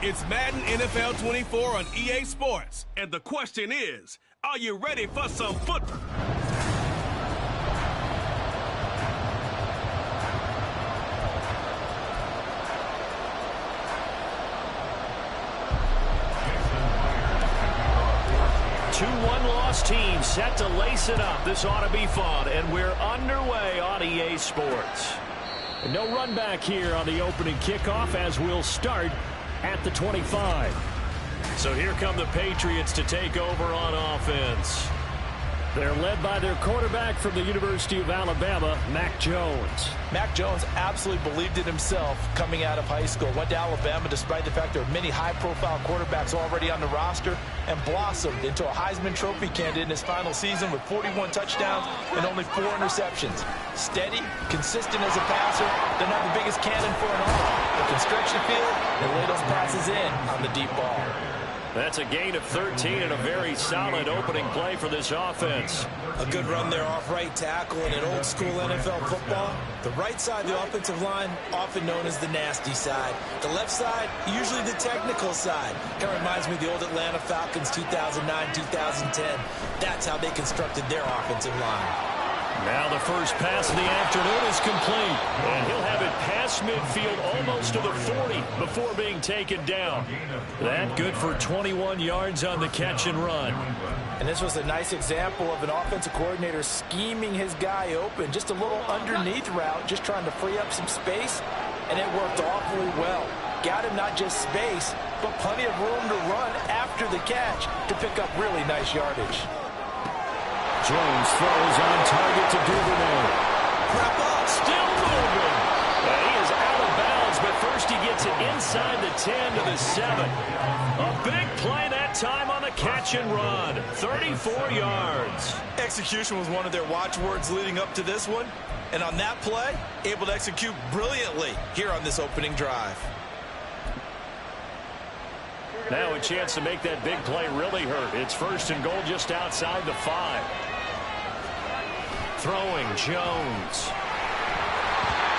It's Madden NFL 24 on EA Sports. And the question is, are you ready for some football? Two one-loss teams set to lace it up. This ought to be fun, and we're underway on EA Sports. And no run back here on the opening kickoff as we'll start at the 25. So here come the Patriots to take over on offense. They're led by their quarterback from the University of Alabama, Mac Jones. Mac Jones absolutely believed in himself coming out of high school. Went to Alabama despite the fact there are many high-profile quarterbacks already on the roster, and blossomed into a Heisman Trophy candidate in his final season with 41 touchdowns and only 4 interceptions. Steady, consistent as a passer, doesn't have the biggest cannon for an arm, but can stretch the field and lay those passes in on the deep ball. That's a gain of 13 and a very solid opening play for this offense. A good run there off right tackle in an old-school NFL football. The right side of the offensive line, often known as the nasty side. The left side, usually the technical side. Kind of reminds me of the old Atlanta Falcons 2009-2010. That's how they constructed their offensive line. Now the first pass of the afternoon is complete. And he'll have it past midfield almost to the 40 before being taken down. That good for 21 yards on the catch and run. And this was a nice example of an offensive coordinator scheming his guy open. Just a little underneath route, just trying to free up some space. And it worked awfully well. Got him not just space, but plenty of room to run after the catch to pick up really nice yardage. Jones throws on target to Duvernay. Prep up. Still moving. He is out of bounds, but first he gets it inside the 10 to the 7. A big play that time on the catch and run. 34 yards. Execution was one of their watchwords leading up to this one. And on that play, able to execute brilliantly here on this opening drive. Now a chance to make that big play really hurt. It's first and goal just outside the 5. Throwing Jones.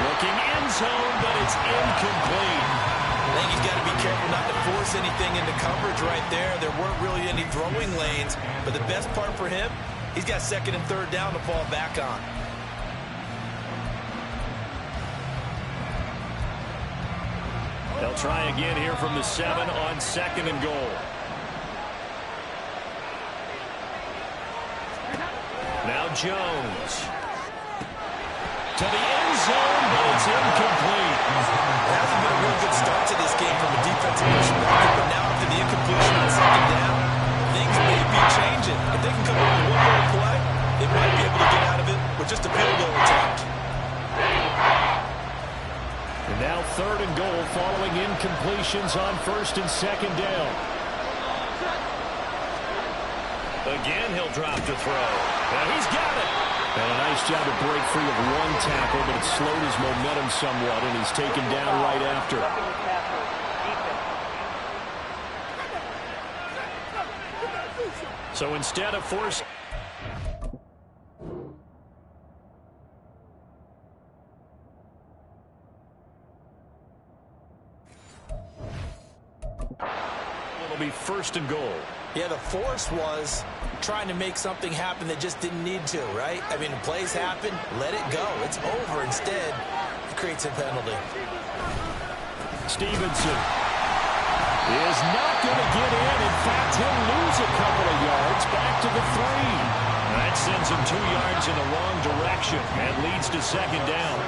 Looking end zone, but it's incomplete. I think he's got to be careful not to force anything into coverage right there. There weren't really any throwing lanes, but the best part for him, he's got second and third down to fall back on. They'll try again here from the 7 on second and goal. Now Jones. To the end zone, but it's incomplete. It hasn't been a real good start to this game from a defensive perspective, but now after the incompletion on second down, things may be changing. If they can come up with one more play, they might be able to get out of it with just a field goal attempt. And now third and goal following incompletions on first and second down. Again, he'll drop to throw. And he's got it. And a nice job to break free of one tackle, but it slowed his momentum somewhat, and he's taken down right after. So instead of forcing... It'll be first and goal. Yeah, the force was trying to make something happen that just didn't need to, right? I mean, the plays happen, let it go. It's over. Instead, it creates a penalty. Stevenson is not going to get in. In fact, he'll lose a couple of yards back to the 3. That sends him 2 yards in the wrong direction and leads to second down.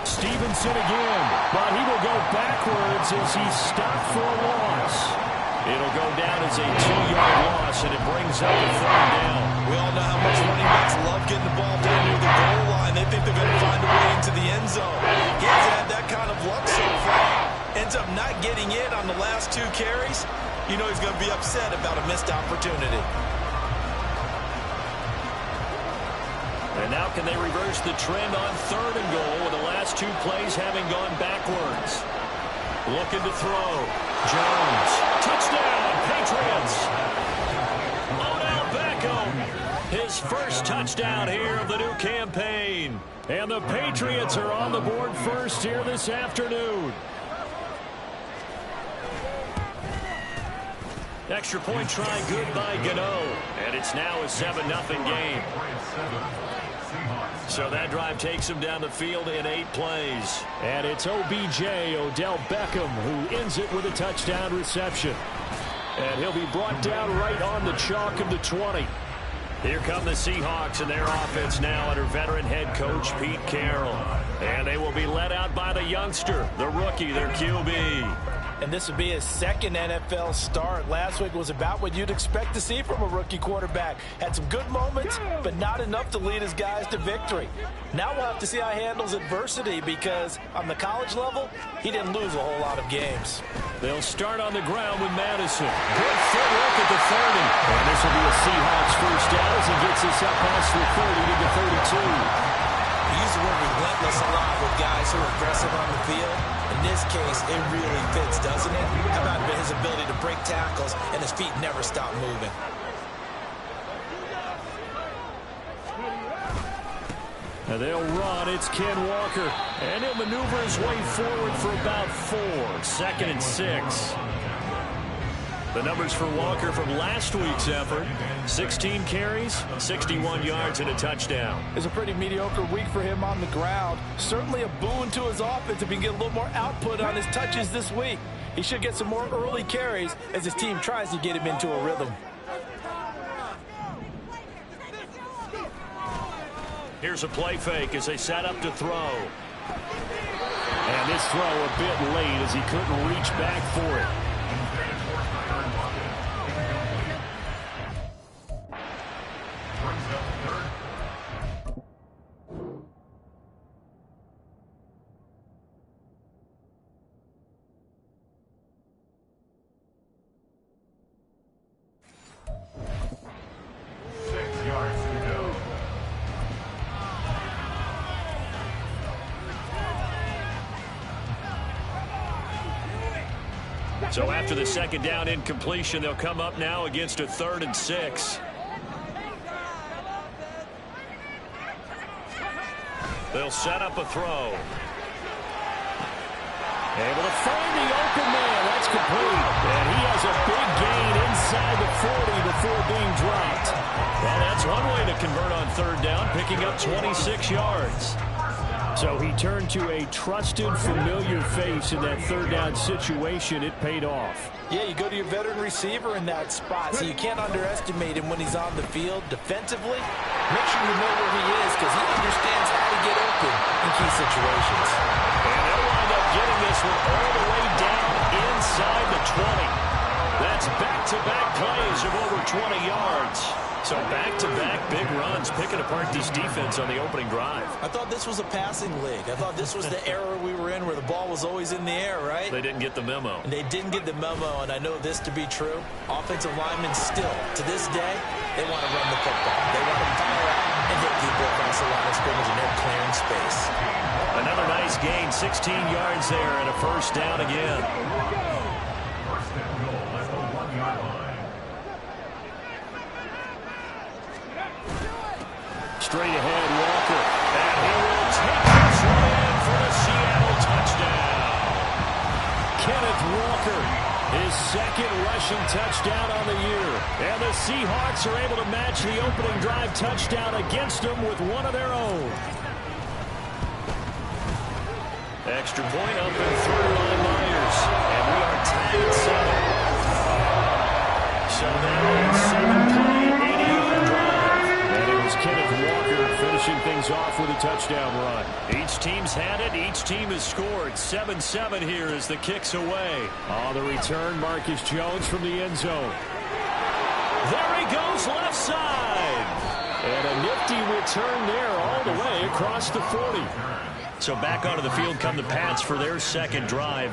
Stevenson again, but he will go backwards as he's stopped for a loss. It'll go down as a 2-yard loss, and it brings up a third down. We all know how much running backs love getting the ball down near the goal line. They think they're going to find a way into the end zone. He hasn't had that kind of luck so far. Ends up not getting in on the last 2 carries. You know he's going to be upset about a missed opportunity. And now can they reverse the trend on third and goal with the last 2 plays having gone backwards? Looking to throw. Jones. Touchdown, Patriots. Odell Beckham. His first touchdown here of the new campaign. And the Patriots are on the board first here this afternoon. Extra point try good by Gano. And it's now a 7-0 game. So that drive takes him down the field in 8 plays. And it's OBJ, Odell Beckham, who ends it with a touchdown reception. And he'll be brought down right on the chalk of the 20. Here come the Seahawks and their offense now under veteran head coach Pete Carroll. And they will be led out by the youngster, the rookie, their QB. And this would be his second NFL start. Last week was about what you'd expect to see from a rookie quarterback. Had some good moments, but not enough to lead his guys to victory. Now we'll have to see how he handles adversity because on the college level, he didn't lose a whole lot of games. They'll start on the ground with Madison. Good footwork at the 30. And this will be a Seahawks first down as he gets this up past the 30 to the 32. We use the word relentless a lot with guys who are aggressive on the field. In this case, it really fits, doesn't it? How about his ability to break tackles and his feet never stop moving? And they'll run. It's Ken Walker. And he'll maneuver his way forward for about 4. 2nd and 6. The numbers for Walker from last week's effort: 16 carries, 61 yards, and a touchdown. It's a pretty mediocre week for him on the ground. Certainly a boon to his offense if he can get a little more output on his touches this week. He should get some more early carries as his team tries to get him into a rhythm. Here's a play fake as they set up to throw. And this throw a bit late as he couldn't reach back for it. So after the second down incompletion, they'll come up now against a 3rd and 6. They'll set up a throw. Able to find the open man. That's complete. And he has a big gain inside the 40 before being dropped. Well, that's one way to convert on 3rd down, picking up 26 yards. So he turned to a trusted, familiar face in that 3rd down situation. It paid off. Yeah, you go to your veteran receiver in that spot, so you can't underestimate him when he's on the field defensively. Make sure you know where he is because he understands how to get open in key situations. And they'll wind up getting this one all the way down inside the 20. That's back-to-back plays of over 20 yards. So back-to-back big runs, picking apart this defense on the opening drive. I thought this was a passing league. I thought this was the era we were in where the ball was always in the air, right? They didn't get the memo. And they didn't get the memo, and I know this to be true. Offensive linemen still, to this day, they want to run the football. They want to fire out and hit people across the line of scrimmage, and they're clearing space. Another nice gain, 16 yards there, and a first down again. Straight ahead, Walker. And he will take this one in for a Seattle touchdown. Kenneth Walker, his 2nd rushing touchdown on the year. And the Seahawks are able to match the opening drive touchdown against them with one of their own. Extra point up and through by Myers. And we are tied at 7. So now 7-play, 80-yard drive. And it was Kenneth Walker finishing things off with a touchdown run. Each team's had it. Each team has scored. 7-7 here as the kick's away. On the return, Marcus Jones from the end zone. There he goes left side. And a nifty return there all the way across the 40. So back onto the field come the Pats for their second drive.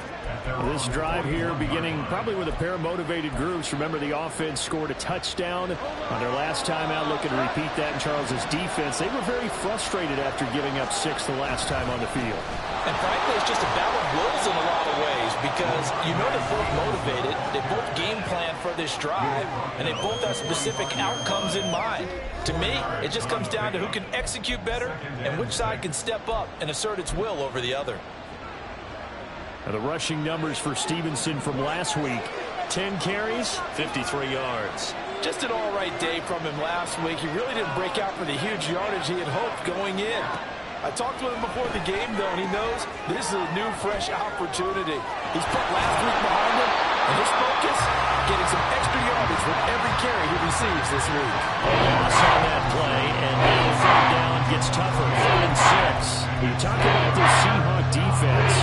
This drive here beginning probably with a pair of motivated groups. Remember, the offense scored a touchdown on their last time out, looking to repeat that in Charles's defense. They were very frustrated after giving up 6 the last time on the field. And frankly, it's just a battle of wills in a lot of ways because you know they're both motivated, they both game plan for this drive, and they both have specific outcomes in mind. To me, it just comes down to who can execute better and which side can step up and assert its will over the other. Now the rushing numbers for Stevenson from last week: 10 carries, 53 yards. Just an all-right day from him last week. He really didn't break out for the huge yardage he had hoped going in. I talked to him before the game, though, and he knows this is a new, fresh opportunity. He's put last week behind him, and his focus, getting some extra yardage with every carry he receives this week. Loss on that play, and now third down gets tougher, 3rd and 6. You talk about this Seahawk defense.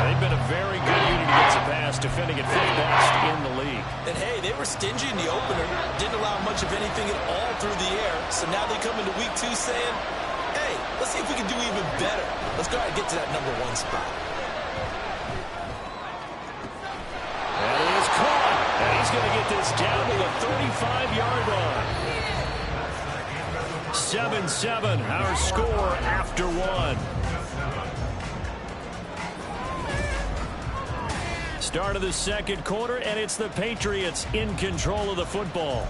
They've been a very good unit against the pass, defending at 5th best in the league. And, hey, they were stingy in the opener, didn't allow much of anything at all through the air, so now they come into week 2 saying, hey, let's see if we can do even better. Let's go ahead and get to that number 1 spot. That is caught. And he's going to get this down to the 35-yard line. 7-7, our score after 1. Start of the second quarter, and it's the Patriots in control of the football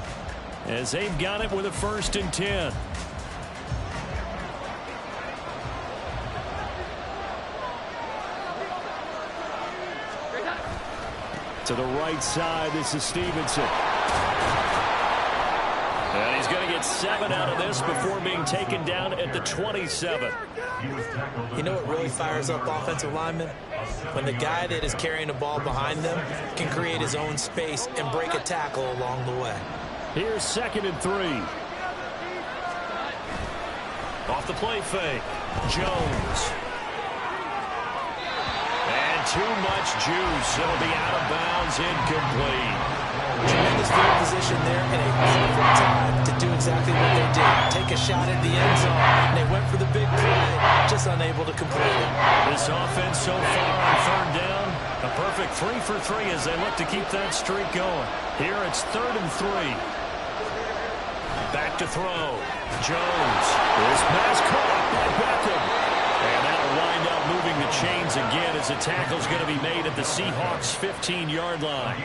as they've got it with a 1st and 10. To the right side, this is Stevenson. And he's going to get 7 out of this before being taken down at the 27. You know what really fires up offensive linemen? When the guy that is carrying the ball behind them can create his own space and break a tackle along the way. Here's 2nd and 3. Off the play fake, Jones. Too much juice. It'll be out of bounds, incomplete. Tremendous field position there and a perfect time to do exactly what they did. Take a shot at the end zone. And they went for the big play, just unable to complete it. This offense so far on 3rd down, a perfect 3 for 3 as they look to keep that streak going. Here it's 3rd and 3. Back to throw. Jones. This pass caught by Beckham. And that'll wind up moving the chains again as the tackle's going to be made at the Seahawks' 15-yard line.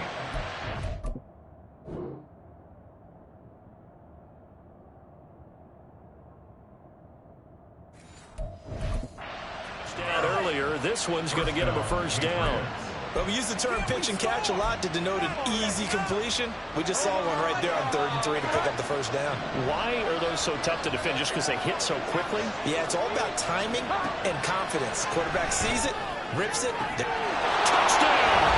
Down earlier, this one's going to get him a 1st down. Well, we use the term pitch and catch a lot to denote an easy completion. We just saw one right there on 3rd and 3 to pick up the 1st down. Why are those so tough to defend? Just because they hit so quickly? Yeah, it's all about timing and confidence. Quarterback sees it, rips it. Touchdown!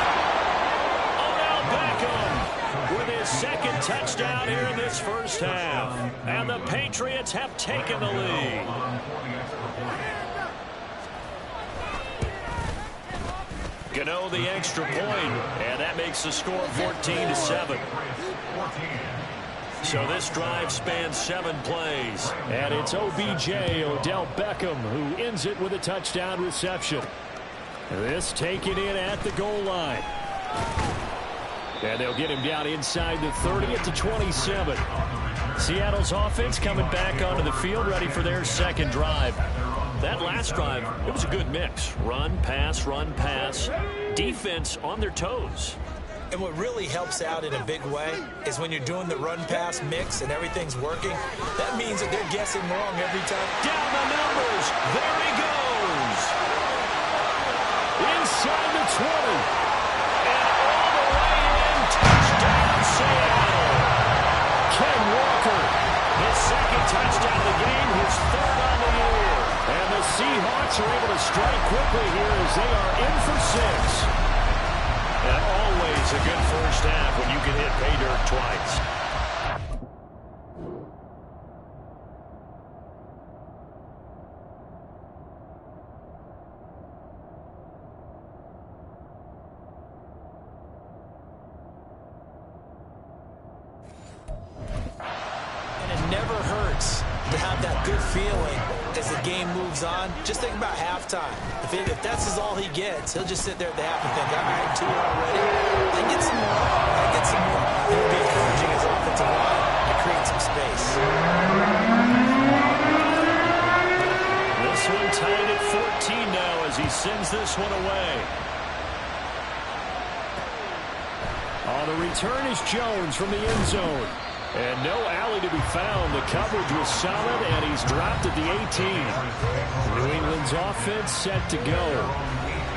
Odell Beckham with his 2nd touchdown here in this 1st half. And the Patriots have taken the lead. Gano the extra point, and that makes the score 14-7. So this drive spans 7 plays, and it's OBJ, Odell Beckham, who ends it with a touchdown reception. This taken in at the goal line. And they'll get him down inside the 30 at the 27. Seattle's offense coming back onto the field, ready for their 2nd drive. That last drive, it was a good mix. Run, pass, defense on their toes. And what really helps out in a big way is when you're doing the run-pass mix and everything's working, that means that they're guessing wrong every time. Down the numbers. There he goes. Inside the 20. And all the way in. Touchdown, Seattle. Ken Walker, his 2nd touchdown of the game, his 3rd on the year. And the Seahawks are able to strike quickly here as they are in for 6. And always a good 1st half when you can hit pay dirt twice. And it never hurts to have that good feeling as the game moves on, just think about halftime. If that's all he gets, he'll just sit there at the half and think, all right, 2 already. I get some more. I get some more. He'll be encouraging his offensive line to create some space. This one tied at 14 now as he sends this one away. On the return is Jones from the end zone. And no alley to be found. The coverage was solid, and he's dropped at the 18. New England's offense set to go.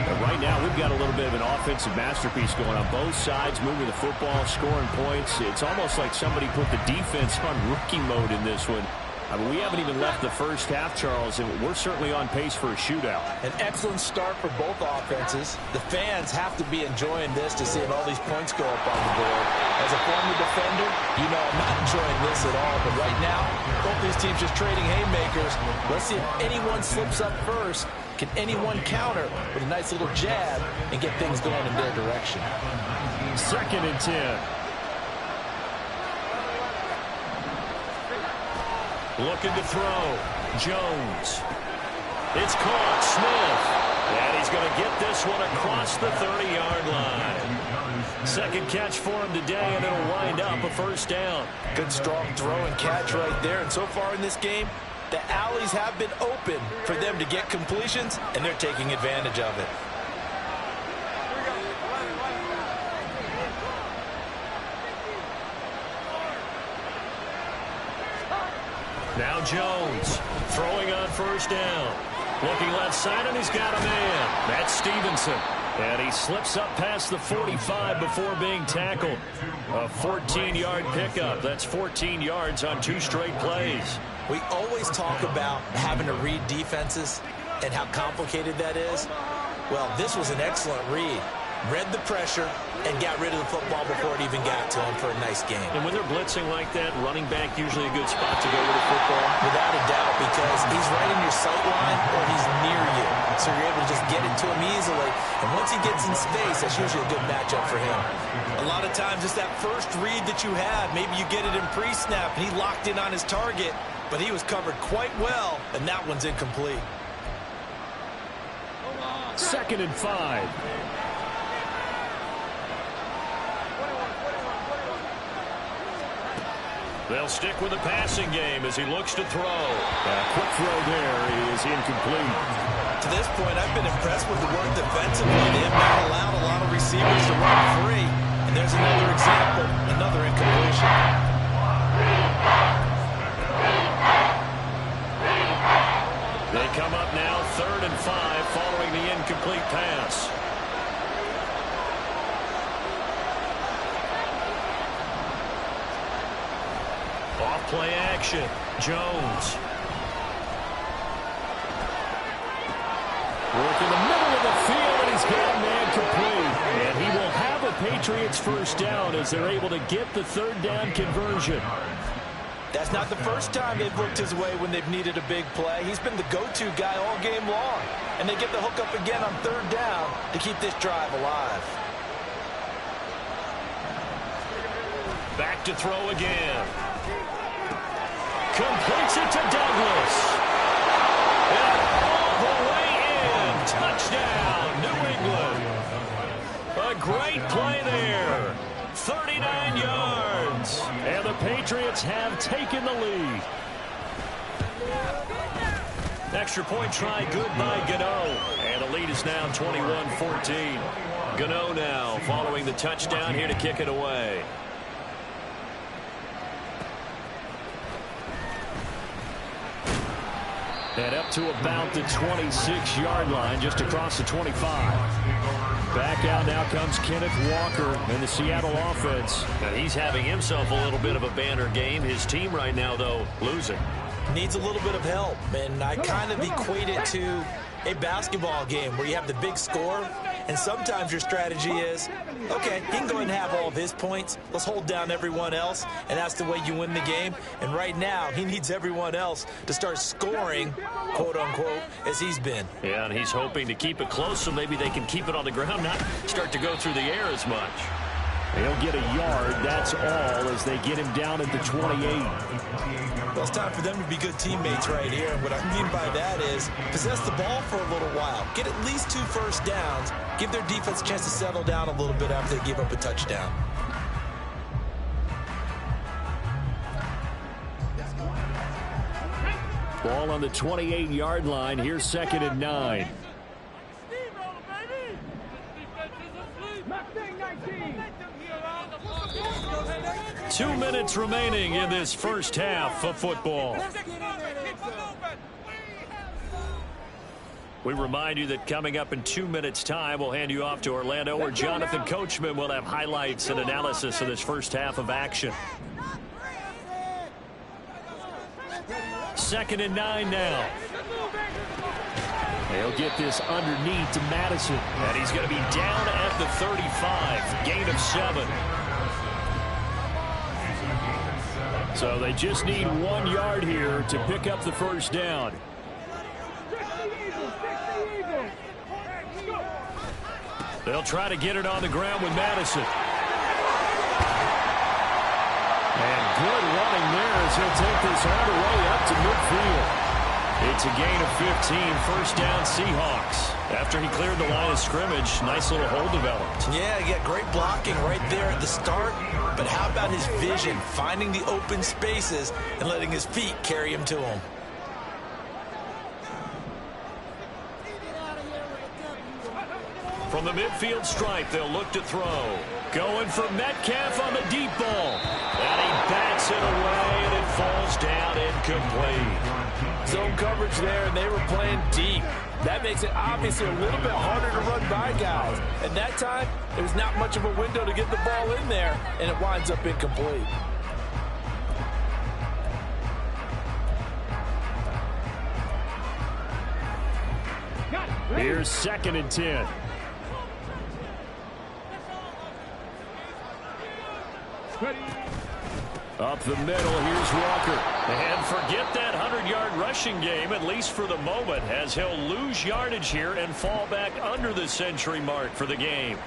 But right now, we've got a little bit of an offensive masterpiece going on both sides, moving the football, scoring points. It's almost like somebody put the defense on rookie mode in this one. I mean, we haven't even left the first half, Charles, and we're certainly on pace for a shootout. An excellent start for both offenses. The fans have to be enjoying this to seeing all these points go up on the board. As a former defender, you know I'm not enjoying this at all, but right now, both these teams just trading haymakers. Let's see if anyone slips up first. Can anyone counter with a nice little jab and get things going in their direction? 2nd and 10. Looking to throw. Jones. It's caught. Smith. And he's going to get this one across the 30-yard line. Second catch for him today, and it'll wind up a first down. Good, strong throw and catch right there. And so far in this game, the alleys have been open for them to get completions, and they're taking advantage of it. Now Jones throwing on first down. Looking left side, and he's got a man. That's Stevenson. And he slips up past the 45 before being tackled. A 14-yard pickup. That's 14 yards on 2 straight plays. We always talk about having to read defenses and how complicated that is. Well, this was an excellent read. Read the pressure and got rid of the football before it even got to him for a nice game. And when they're blitzing like that, running back usually a good spot to go with the football. Without a doubt, because he's right in your sight line or he's near you. So you're able to just get it to him easily. And once he gets in space, that's usually a good matchup for him. A lot of times it's that first read that you had. Maybe you get it in pre-snap and he locked in on his target, but he was covered quite well, and that one's incomplete. 2nd and 5. They'll stick with the passing game as he looks to throw. A quick throw there is incomplete. To this point, I've been impressed with the work defensively. They have not allowed a lot of receivers to run free. And there's another example, another incompletion. They come up now 3rd and 5 following the incomplete pass. Play action. Jones. Work in the middle of the field, and he's got a man complete. And he will have a Patriots first down as they're able to get the 3rd down conversion. That's not the first time they've looked his way when they've needed a big play. He's been the go-to guy all game long. And they get the hook up again on 3rd down to keep this drive alive. Back to throw again. Completes it to Douglas. And all the way in. Touchdown, New England. A great play there. 39 yards. And the Patriots have taken the lead. Extra point try good by Gano. And the lead is now 21-14. Gano now following the touchdown here to kick it away. And up to about the 26-yard line, just across the 25. Back out now comes Kenneth Walker in the Seattle offense. Now he's having himself a little bit of a banner game. His team right now, though, losing. Needs a little bit of help, and I kind of equate it to a basketball game where you have the big score, and sometimes your strategy is, okay, he can go ahead and have all of his points. Let's hold down everyone else, and that's the way you win the game. And right now, he needs everyone else to start scoring, quote-unquote, as he's been. Yeah, and he's hoping to keep it close so maybe they can keep it on the ground, not start to go through the air as much. He'll get a yard. That's all as they get him down at the 28. Well, it's time for them to be good teammates right here. And what I mean by that is possess the ball for a little while. Get at least 2 first downs. Give their defense a chance to settle down a little bit after they give up a touchdown. Ball on the 28-yard line. Here's 2nd and 9. 2 minutes remaining in this first half of football. We remind you that coming up in 2 minutes' time, we'll hand you off to Orlando, where Jonathan Coachman will have highlights and analysis of this first half of action. 2nd and 9 now. They'll get this underneath to Madison. And he's going to be down at the 35. Gain of 7. So they just need 1 yard here to pick up the first down. They'll try to get it on the ground with Madison. And good running there as he'll take this all the way up to midfield. It's a gain of 15, first down Seahawks. After he cleared the line of scrimmage, nice little hole developed. Yeah, he got great blocking right there at the start. But how about his vision, finding the open spaces and letting his feet carry him to him? From the midfield stripe, they'll look to throw. Going for Metcalf on the deep ball. And he bats it away, and it falls down incomplete. Zone coverage there, and they were playing deep. That makes it obviously a little bit harder to run by guys. And that time, there's not much of a window to get the ball in there, and it winds up incomplete. Here's 2nd and 10. Up the middle, here's Walker. And forget that 100-yard rushing game, at least for the moment, as he'll lose yardage here and fall back under the century mark for the game.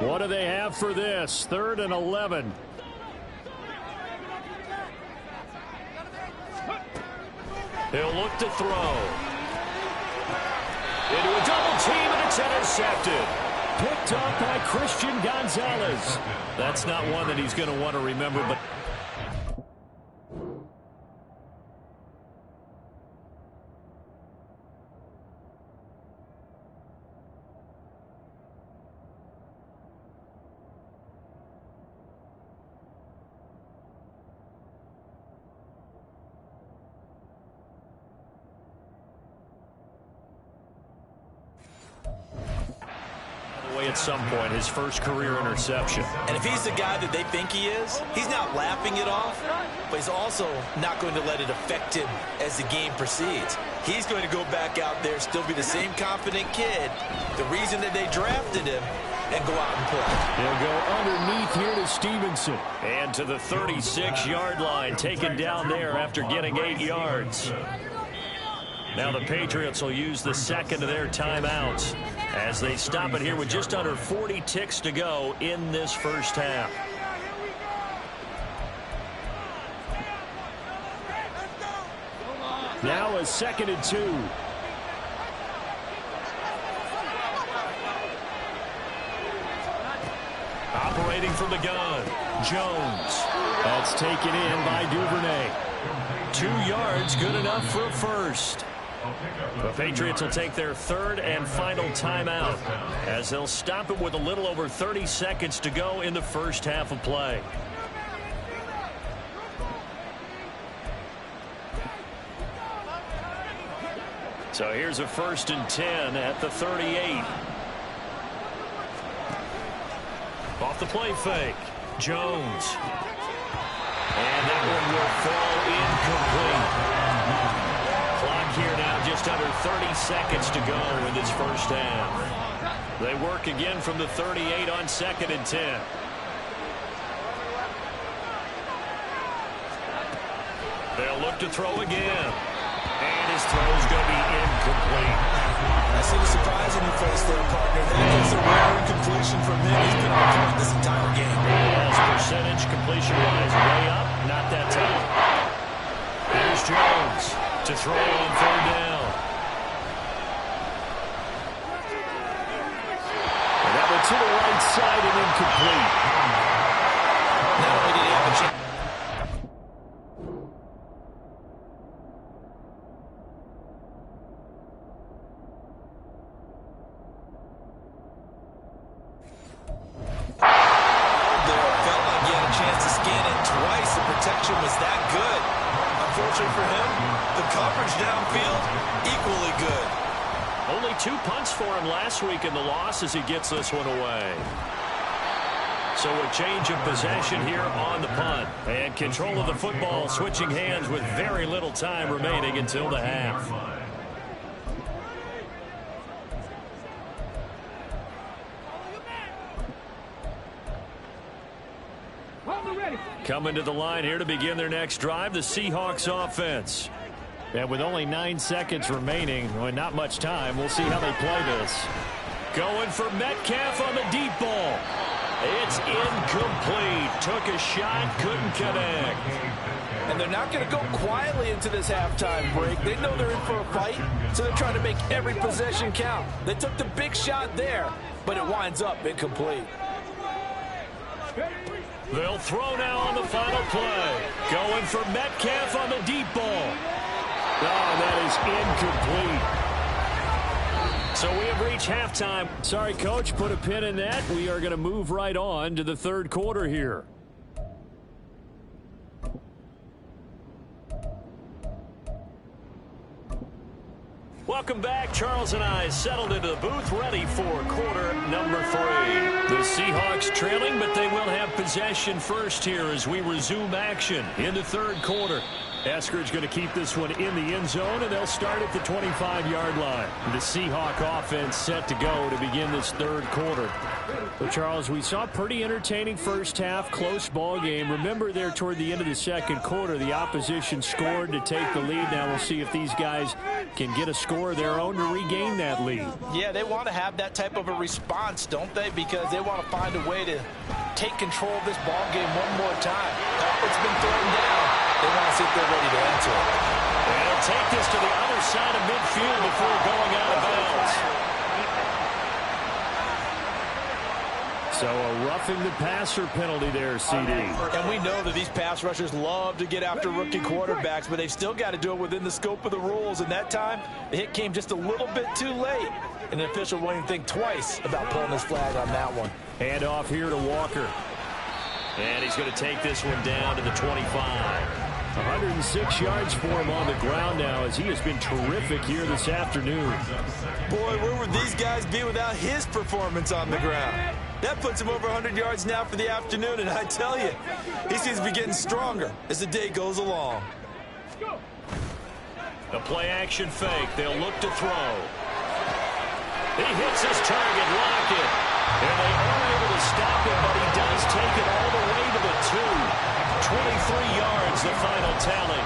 What do they have for this? 3rd and 11. He'll look to throw. Into a double team, and it's intercepted. Picked up by Christian Gonzalez. That's not one that he's going to want to remember, but at some point, his first career interception. And if he's the guy that they think he is, he's not laughing it off, but he's also not going to let it affect him as the game proceeds. He's going to go back out there, still be the same confident kid, the reason that they drafted him, and go out and play. He'll go underneath here to Stevenson. And to the 36-yard line, taken down there after getting 8 yards. Now the Patriots will use the second of their timeouts as they stop it here with just under 40 ticks to go in this first half. Now a 2nd and 2. Operating from the gun, Jones. That's taken in by Duvernay. 2 yards, good enough for a first. The Patriots will take their 3rd and final timeout as they'll stop it with a little over 30 seconds to go in the first half of play. So here's a 1st and 10 at the 38. Off the play fake, Jones. And that one will fall incomplete. Clock here now, just under 30 seconds to go in this first half. They work again from the 38 on 2nd and 10. They'll look to throw again. And his throw is going to be incomplete. I see the surprise on your face there, partner. That is a rare incompletion from him. He's been on point this entire game. Yes, percentage completion-wise way up, not that time. Here's Jones to throw on third down. And that went to the right side and incomplete. Not only did he have a chance. Was that good? Unfortunately for him, the coverage downfield, equally good. Only 2 punts for him last week in the loss as he gets this one away. So a change of possession here on the punt. And control of the football switching hands with very little time remaining until the half. Coming to the line here to begin their next drive, the Seahawks offense. And with only 9 seconds remaining, well, not much time, we'll see how they play this. Going for Metcalf on the deep ball. It's incomplete. Took a shot, couldn't connect. And they're not going to go quietly into this halftime break. They know they're in for a fight, so they're trying to make every possession count. They took the big shot there, but it winds up incomplete. They'll throw now on the final play. Going for Metcalf on the deep ball. Oh, that is incomplete. So we have reached halftime. Sorry, Coach, put a pin in that. We are going to move right on to the third quarter here. Welcome back. Charles and I settled into the booth, ready for quarter number 3. The Seahawks trailing, but they will have possession first here as we resume action in the third quarter. Eskridge going to keep this one in the end zone, and they'll start at the 25-yard line. The Seahawk offense set to go to begin this third quarter. Well, Charles, we saw a pretty entertaining first half, close ball game. Remember there toward the end of the second quarter, the opposition scored to take the lead. Now we'll see if these guys can get a score of their own to regain that lead. Yeah, they want to have that type of a response, don't they? Because they want to find a way to take control of this ball game one more time. It's been thrown down. They want to see if they're ready to answer it. And he'll take this to the other side of midfield before going out of bounds. So a roughing the passer penalty there, CD. And we know that these pass rushers love to get after rookie quarterbacks, but they've still got to do it within the scope of the rules. And that time, the hit came just a little bit too late. And the official won't even think twice about pulling his flag on that one. Hand off here to Walker. And he's going to take this one down to the 25. 106 yards for him on the ground now as he has been terrific here this afternoon. Boy, where would these guys be without his performance on the ground? That puts him over 100 yards now for the afternoon, and I tell you, he seems to be getting stronger as the day goes along. The play-action fake. They'll look to throw. He hits his target, Lockett. And they are able to stop him, but he does take it all the way to the 2. 23 yards, the final tally.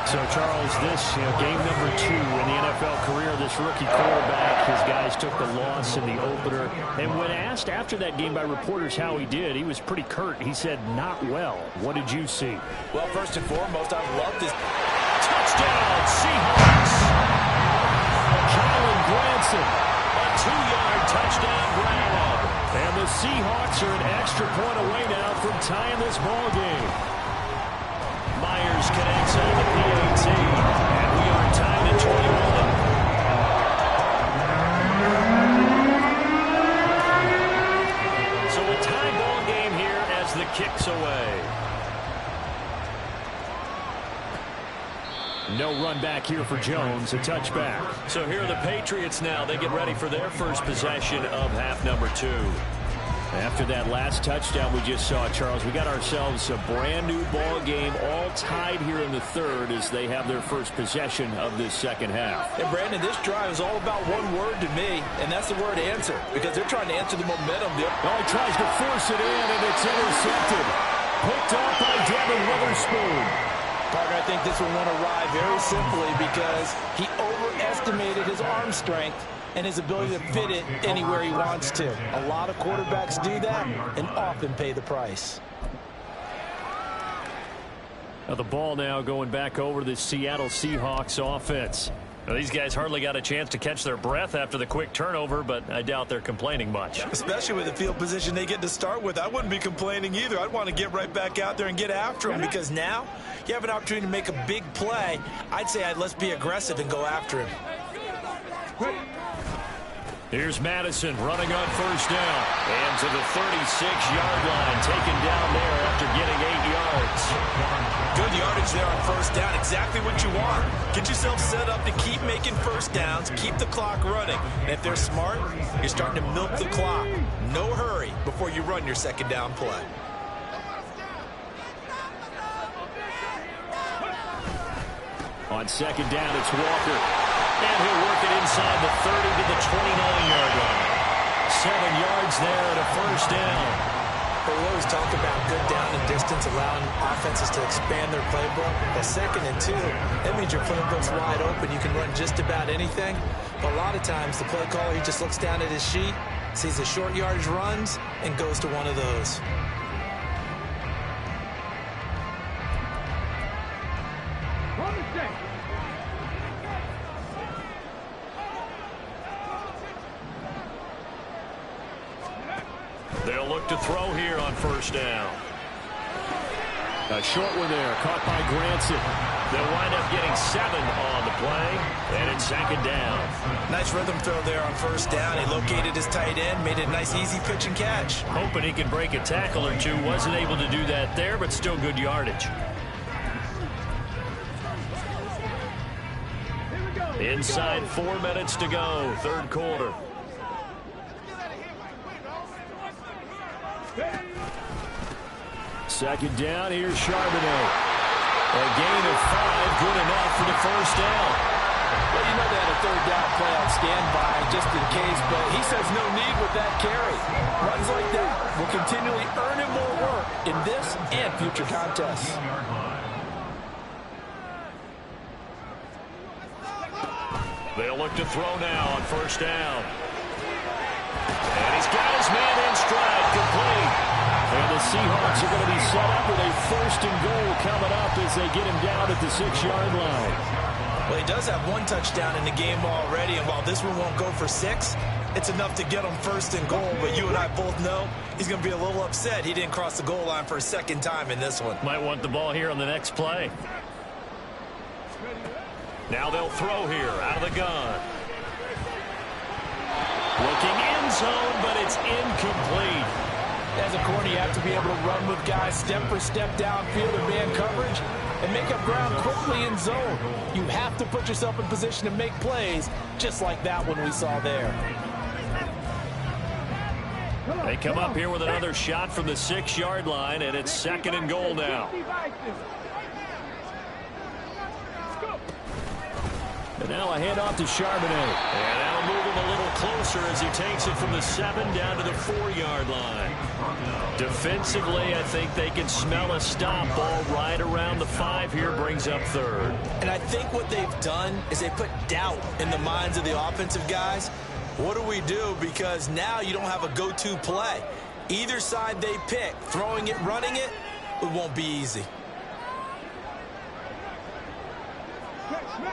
So, Charles, this game number 2 in the NFL career, this rookie quarterback, his guys took the loss in the opener. And when asked after that game by reporters how he did, he was pretty curt. He said, not well. What did you see? Well, first and foremost, I loved this. Touchdown, Seahawks. Kylan Granson, a 2-yard touchdown grab. And the Seahawks are an extra point away now from tying this ball game. Myers connects on the PAT, and we are tied at 21. So a tie ball game here as the kick's away. No run back here for Jones, a touchback. So here are the Patriots now. They get ready for their first possession of half number 2. After that last touchdown we just saw, Charles, we got ourselves a brand new ball game, all tied here in the third as they have their first possession of this second half. And Brandon, this drive is all about one word to me, and that's the word answer, because they're trying to answer the momentum. Oh, he tries to force it in, and it's intercepted. Picked off by Devin Witherspoon. Partner, I think this one won't arrive very simply because he overestimated his arm strength and his ability to fit it anywhere he wants to. A lot of quarterbacks do that and often pay the price. Now the ball now going back over to the Seattle Seahawks offense. Now, these guys hardly got a chance to catch their breath after the quick turnover, but I doubt they're complaining much. Especially with the field position they get to start with. I wouldn't be complaining either. I'd want to get right back out there and get after him because now you have an opportunity to make a big play. I'd say let's be aggressive and go after him. Here's Madison running on first down. And to the 36-yard line, taken down there after getting 8 yards. Good yardage there on first down. Exactly what you want. Get yourself set up to keep making first downs, keep the clock running. And if they're smart, you're starting to milk the clock. No hurry before you run your second down play. On second down, it's Walker. And he'll work it inside the 30 to the 29-yard line. 7 yards there at a first down. But we always talk about good down and distance, allowing offenses to expand their playbook. At 2nd and 2, that means your playbook's wide open. You can run just about anything. But a lot of times, the play caller, he just looks down at his sheet, sees the short yardage runs, and goes to one of those. They'll look to throw here on first down. A short one there, caught by Granson. They'll wind up getting 7 on the play, and it's second down. Nice rhythm throw there on first down. He located his tight end, made it a nice, easy pitch and catch. Hoping he can break a tackle or two. Wasn't able to do that there, but still good yardage. Inside 4 minutes to go, third quarter. Second down, here's Charbonnet. A gain of 5, good enough for the first down. Well, you know they had a third down play on standby just in case, but he says no need with that carry. Runs like that will continually earn him more work in this and future contests. They'll look to throw now on first down. And he's got his man in stride, complete. And the Seahawks are going to be set up with a 1st and goal coming up as they get him down at the 6-yard line. Well, he does have 1 touchdown in the game already, and while this one won't go for 6, it's enough to get him 1st and goal. But you and I both know he's going to be a little upset he didn't cross the goal line for a 2nd time in this one. Might want the ball here on the next play. Now they'll throw here out of the gun. Looking end zone, but it's incomplete. As a corner, you have to be able to run with guys step for step downfield in man coverage and make up ground quickly in zone. You have to put yourself in position to make plays, just like that one we saw there. They come up here with another shot from the 6-yard line, and it's 2nd and goal now. And now a handoff to Charbonnet. And that'll move him a little closer as he takes it from the 7 down to the 4-yard line. Defensively, I think they can smell a stop. Ball right around the 5 here, brings up 3rd. And I think what they've done is they put doubt in the minds of the offensive guys. What do we do? Because now you don't have a go-to play. Either side they pick, throwing it, running it, it won't be easy.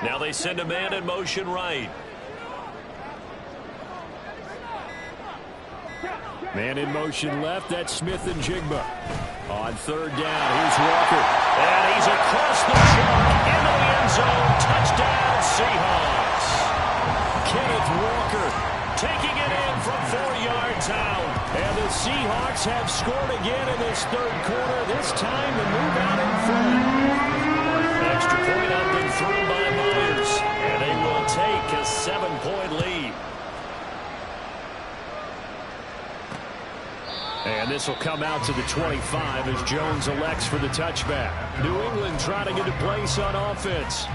Now they send a man in motion right. Man in motion left, that's Smith and Jigba. On 3rd down, here's Walker. And he's across the chalk into the end zone. Touchdown, Seahawks. Kenneth Walker taking it in from 4 yards out. And the Seahawks have scored again in this 3rd quarter. This time to move out in front. Extra point up and through by Myers. And they will take a 7-point lead. And this will come out to the 25 as Jones elects for the touchback. New England trying to get a place on offense.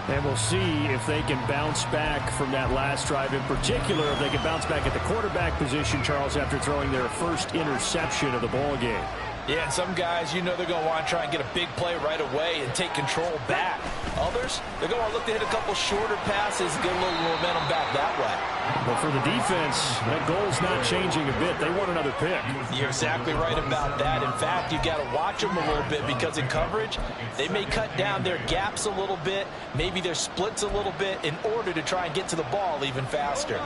And we'll see if they can bounce back from that last drive. In particular, if they can bounce back at the quarterback position, Charles, after throwing their first interception of the ball game. Yeah, and some guys, you know they're going to want to try and get a big play right away and take control back. Others, they're going to look to hit a couple shorter passes and get a little momentum back that way. But for the defense, that goal's not changing a bit. They want another pick. You're exactly right about that. In fact, you've got to watch them a little bit because in coverage, they may cut down their gaps a little bit, maybe their splits a little bit in order to try and get to the ball even faster.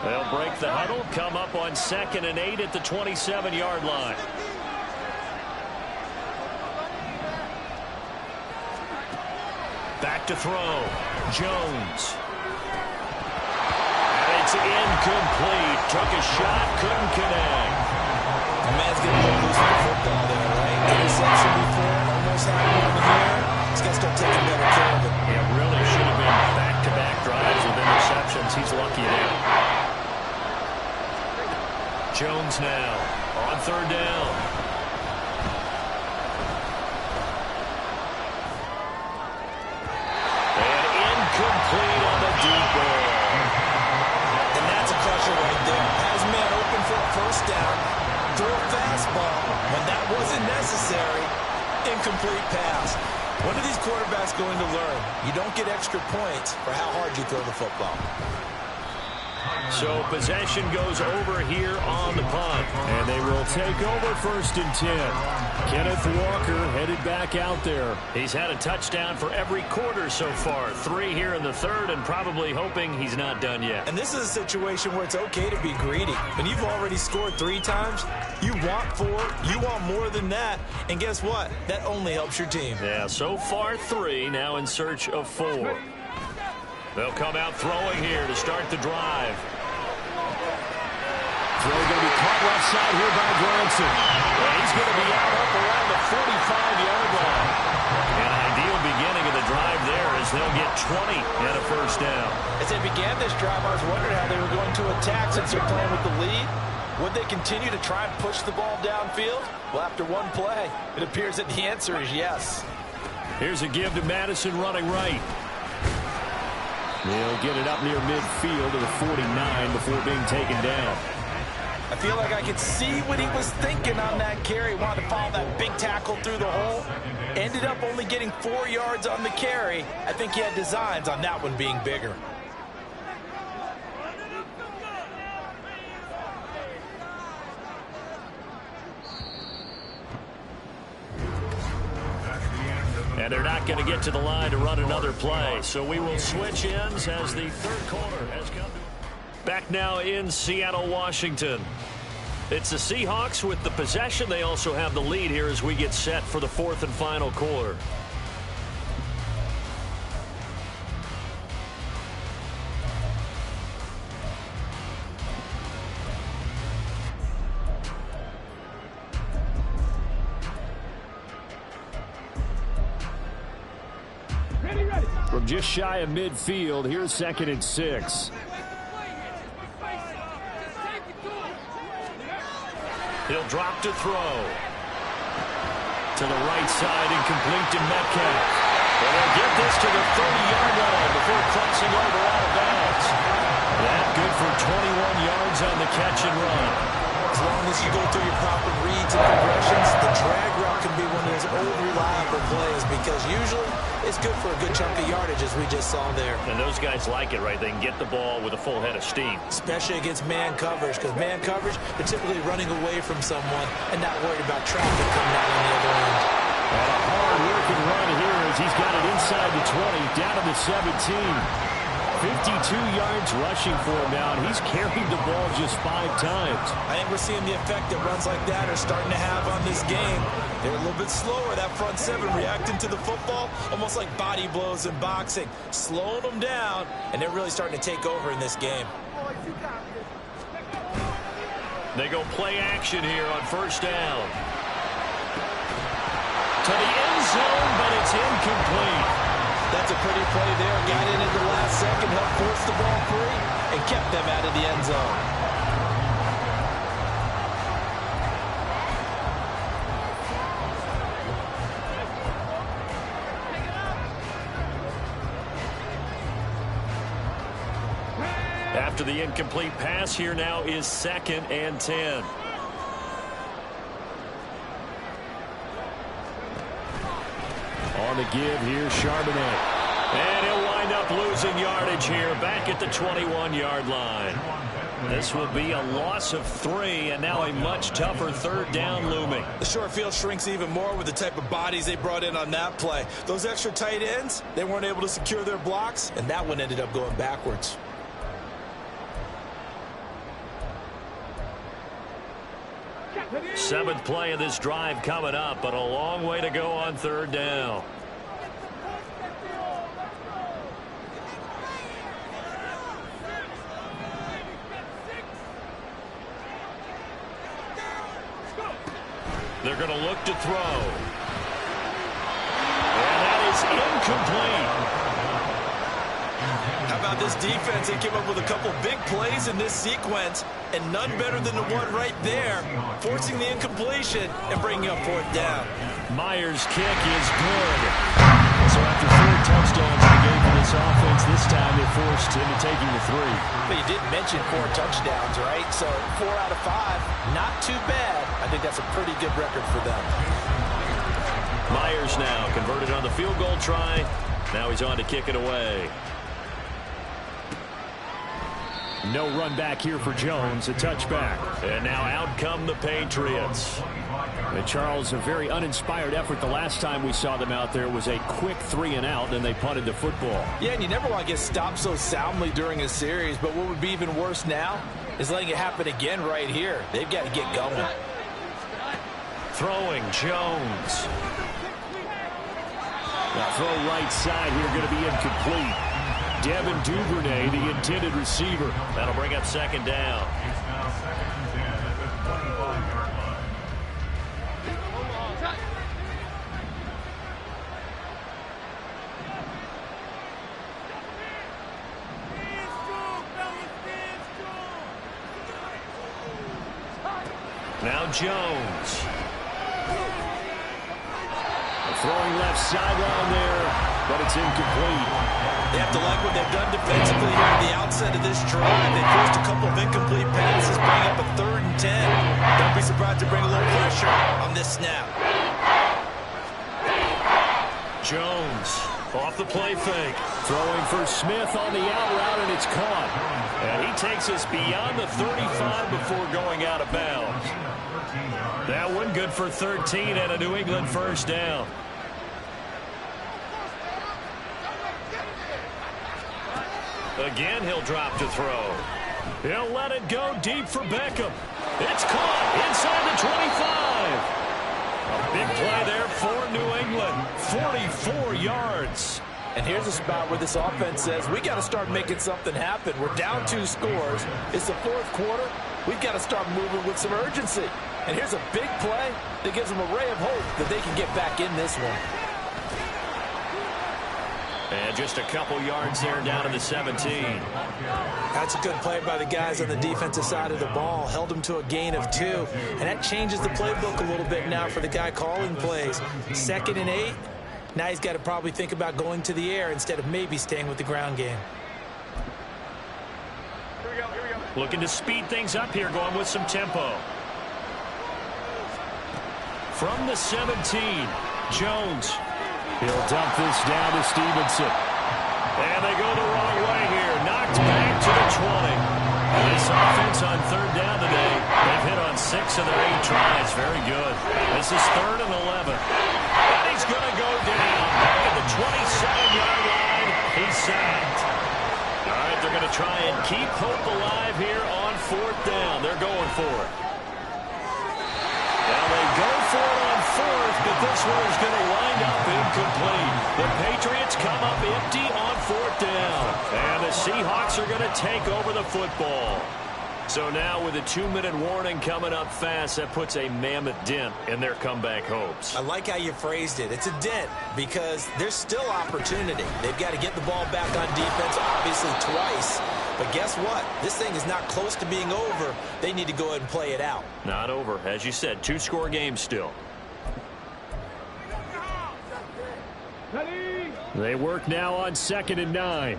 They'll break the huddle, come up on 2nd and 8 at the 27-yard line. Back to throw. Jones. And it's incomplete. Took a shot, couldn't connect. The man's getting a little loose with the football there, right? Interception before, almost had one here. He's got to start taking better care of it. Yeah, really should have been back-to-back drives with interceptions. He's lucky there. Jones now on 3rd down. Complete on the deep ball. And that's a crusher right there. Has man open for a first down. Throw a fastball. When that wasn't necessary, incomplete pass. When are these quarterbacks going to learn? You don't get extra points for how hard you throw the football. So possession goes over here on the punt. And they will take over 1st and 10. Kenneth Walker headed back out there. He's had a touchdown for every quarter so far. 3 here in the 3rd and probably hoping he's not done yet. And this is a situation where it's okay to be greedy. When you've already scored 3 times, you want 4, you want more than that. And guess what? That only helps your team. Yeah, so far 3, now in search of 4. They'll come out throwing here to start the drive. Throw going to be caught left side here by Granson. And he's going to be out up around the 45-yard line. An ideal beginning of the drive there as they'll get 20 and a first down. As they began this drive, I was wondering how they were going to attack since they're playing with the lead. Would they continue to try and push the ball downfield? Well, after one play, it appears that the answer is yes. Here's a give to Madison running right. They'll get it up near midfield to the 49 before being taken down. I feel like I could see what he was thinking on that carry. Wanted to follow that big tackle through the hole. Ended up only getting 4 yards on the carry. I think he had designs on that one being bigger. And they're not going to get to the line to run another play. So we will switch ends as the 3rd quarter has come to. Back now in Seattle, Washington. It's the Seahawks with the possession. They also have the lead here as we get set for the 4th and final quarter. From just shy of midfield, here's 2nd and 6. He'll drop to throw. To the right side, incomplete to Metcalf. And they'll get this to the 30-yard line before crossing over out of bounds. That good for 21 yards on the catch and run. As long as you go through your proper reads and progressions, the drag route can be one of those old reliable plays because usually it's good for a good chunk of yardage as we just saw there. And those guys like it, right? They can get the ball with a full head of steam. Especially against man coverage because man coverage, they're typically running away from someone and not worried about traffic coming out on the other end. And a hard-working run here as he's got it inside the 20, down to the 17. 52 yards rushing for him now, and he's carried the ball just 5 times. I think we're seeing the effect that runs like that are starting to have on this game. They're a little bit slower, that front 7 reacting to the football, almost like body blows in boxing. Slowing them down, and they're really starting to take over in this game. They go play action here on 1st down. To the end zone, but it's incomplete. That's a pretty play there. Got in at the last second, helped force the ball free, and kept them out of the end zone. After the incomplete pass, here now is 2nd and 10. on the give. Here's Charbonnet. And he'll wind up losing yardage here back at the 21-yard line. This will be a loss of 3, and now a much tougher third down looming. The short field shrinks even more with the type of bodies they brought in on that play. Those extra tight ends, they weren't able to secure their blocks, and that one ended up going backwards. Seventh play of this drive coming up, but a long way to go on third down. They're going to look to throw. And that is incomplete. How about this defense? They came up with a couple big plays in this sequence, and none better than the one right there, forcing the incompletion and bringing up fourth down. Myers' kick is good. So after 4 touchdowns in the game for this offense, this time they're forced into taking the 3. But you did mention 4 touchdowns, right? So 4 out of 5, not too bad. I think that's a pretty good record for them. Myers now converted on the field goal try. Now he's on to kick it away. No run back here for Jones, a touchback. And now out come the Patriots. And Charles, a very uninspired effort the last time we saw them out there was a quick 3 and out, and they punted the football. Yeah, and you never want to get stopped so soundly during a series, but what would be even worse now is letting it happen again right here. They've got to get going. Throwing Jones. The throw right side here going to be incomplete. Devin Duvernay, the intended receiver. That'll bring up second down. Now Jones. Throwing left sideline there, but it's incomplete. They have to like what they've done defensively here at the outset of this drive. They forced a couple of incomplete passes, bring up a 3rd and 10. Don't be surprised to bring a little pressure on this snap. Jones off the play fake. Throwing for Smith on the out route, and it's caught. And he takes us beyond the 35 before going out of bounds. That one good for 13 and a New England first down. Again, he'll drop to throw. He'll let it go deep for Beckham. It's caught inside the 25. A big play there for New England. 44 yards. And here's a spot where this offense says, we got to start making something happen. We're down 2 scores. It's the 4th quarter. We've got to start moving with some urgency. And here's a big play that gives them a ray of hope that they can get back in this one. And just a couple yards there down to the 17. That's a good play by the guys on the defensive side of the ball. Held them to a gain of 2. And that changes the playbook a little bit now for the guy calling plays. 2nd and 8. Now he's got to probably think about going to the air instead of maybe staying with the ground game. Looking to speed things up here, going with some tempo. From the 17, Jones. He'll dump this down to Stevenson. And they go the wrong way here. Knocked back to the 20. This offense on third down today, they've hit on 6 of their 8 tries. Very good. This is 3rd and 11. And he's going to go down back at the 27-yard line. He's sacked. All right, they're going to try and keep hope alive here on 4th down. They're going for it. Now they go for it on 4th, but this one is going to wind up incomplete. The Patriots come up empty on 4th down. And the Seahawks are going to take over the football. So now with a 2-minute warning coming up fast, that puts a mammoth dent in their comeback hopes. I like how you phrased it. It's a dent because there's still opportunity. They've got to get the ball back on defense, obviously twice. But guess what? This thing is not close to being over. They need to go ahead and play it out. Not over. As you said, 2-score game still. They work now on 2nd and 9.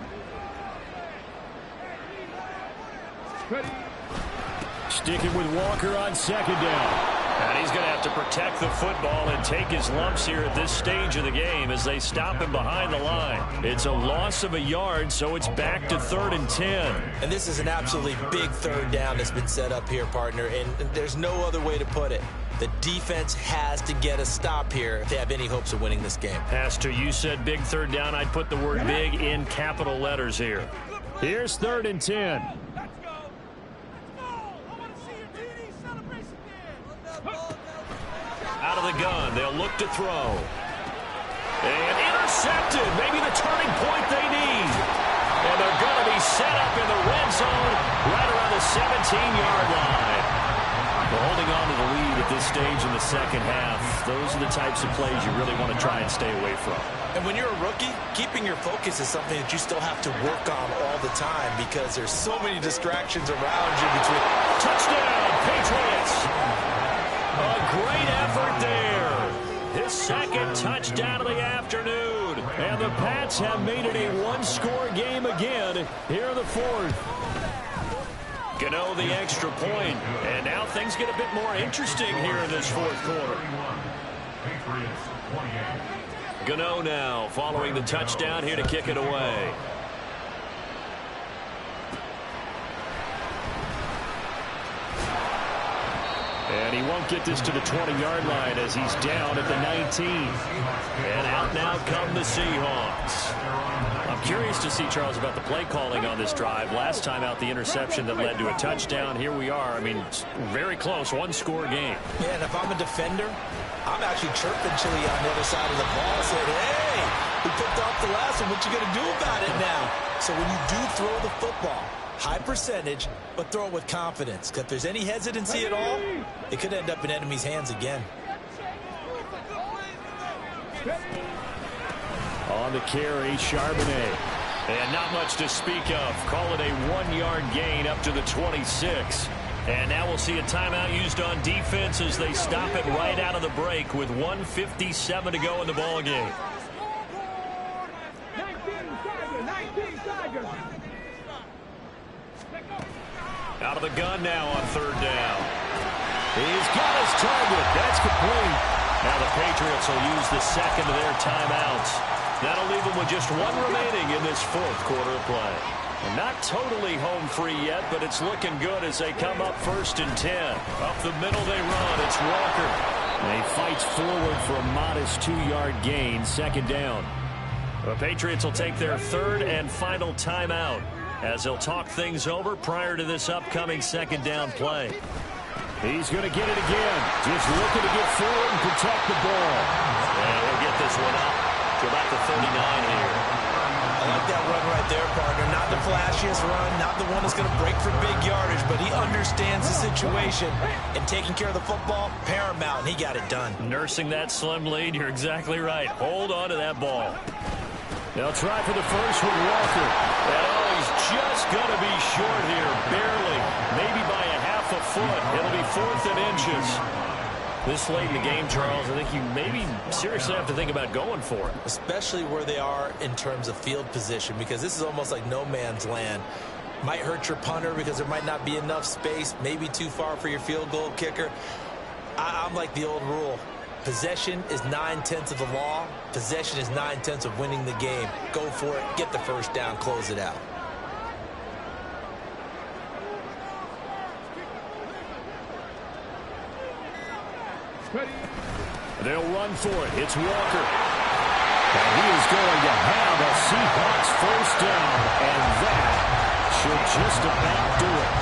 Sticking with Walker on 2nd down. And he's going to have to protect the football and take his lumps here at this stage of the game as they stop him behind the line. It's a loss of a yard, so it's back to 3rd and 10. And this is an absolutely big 3rd down that's been set up here, partner, and there's no other way to put it. The defense has to get a stop here if they have any hopes of winning this game. Pastor, you said big 3rd down. I'd put the word big in capital letters here. Here's 3rd and 10. Out of the gun, they'll look to throw. And intercepted, maybe the turning point they need. And they're going to be set up in the red zone right around the 17-yard line. But holding on to the lead at this stage in the second half, those are the types of plays you really want to try and stay away from. And when you're a rookie, keeping your focus is something that you still have to work on all the time because there's so many distractions around you between. Touchdown, Patriots! A great effort there. His second touchdown of the afternoon. And the Pats have made it a one-score game again here in the 4th. Gano the extra point. And now things get a bit more interesting here in this 4th quarter. Gano now following the touchdown here to kick it away. And he won't get this to the 20-yard line as he's down at the 19. And out now come the Seahawks. I'm curious to see, Charles, about the play calling on this drive. Last time out, the interception that led to a touchdown. Here we are. I mean, very close, one-score game. Yeah, and if I'm a defender, I'm actually chirping Chili on the other side of the ball, saying, hey, we picked off the last one. What you going to do about it now? So when you do throw the football, high percentage, but throw it with confidence. Because if there's any hesitancy at all, it could end up in enemy's hands again. On the carry, Charbonnet. And not much to speak of. Call it a 1-yard gain up to the 26. And now we'll see a timeout used on defense as they stop it right out of the break with 1:57 to go in the ball game. Out of the gun now on 3rd down. He's got his target. That's complete. Now the Patriots will use the second of their timeouts. That'll leave them with just one remaining in this 4th quarter of play. And not totally home free yet, but it's looking good as they come up 1st and 10. Up the middle they run. It's Walker. And he fights forward for a modest 2-yard gain, 2nd down. The Patriots will take their 3rd and final timeout as they'll talk things over prior to this upcoming 2nd down play. He's going to get it again. Just looking to get forward and protect the ball. And he'll get this one up to about the 39 here. I like that run right there, partner. Not the flashiest run, not the one that's going to break for big yardage, but he understands the situation. And taking care of the football, paramount, and he got it done. Nursing that slim lead, you're exactly right. Hold on to that ball. They'll try for the first with Walker. And oh, he's just going to be short here, barely. Maybe by a half a foot. It'll be 4th and inches. This late in the game, Charles, I think you maybe seriously have to think about going for it. Especially where they are in terms of field position, because this is almost like no man's land. Might hurt your punter because there might not be enough space, maybe too far for your field goal kicker. I'm like the old rule. Possession is 9/10 of the law. Possession is 9/10 of winning the game. Go for it. Get the first down. Close it out. They'll run for it. It's Walker. And he is going to have a Seahawks first down. And that should just about do it.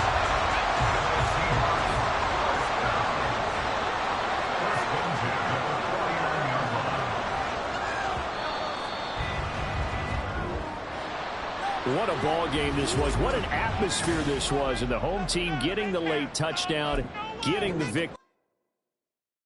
What a ball game this was. What an atmosphere this was. And the home team getting the late touchdown, getting the victory.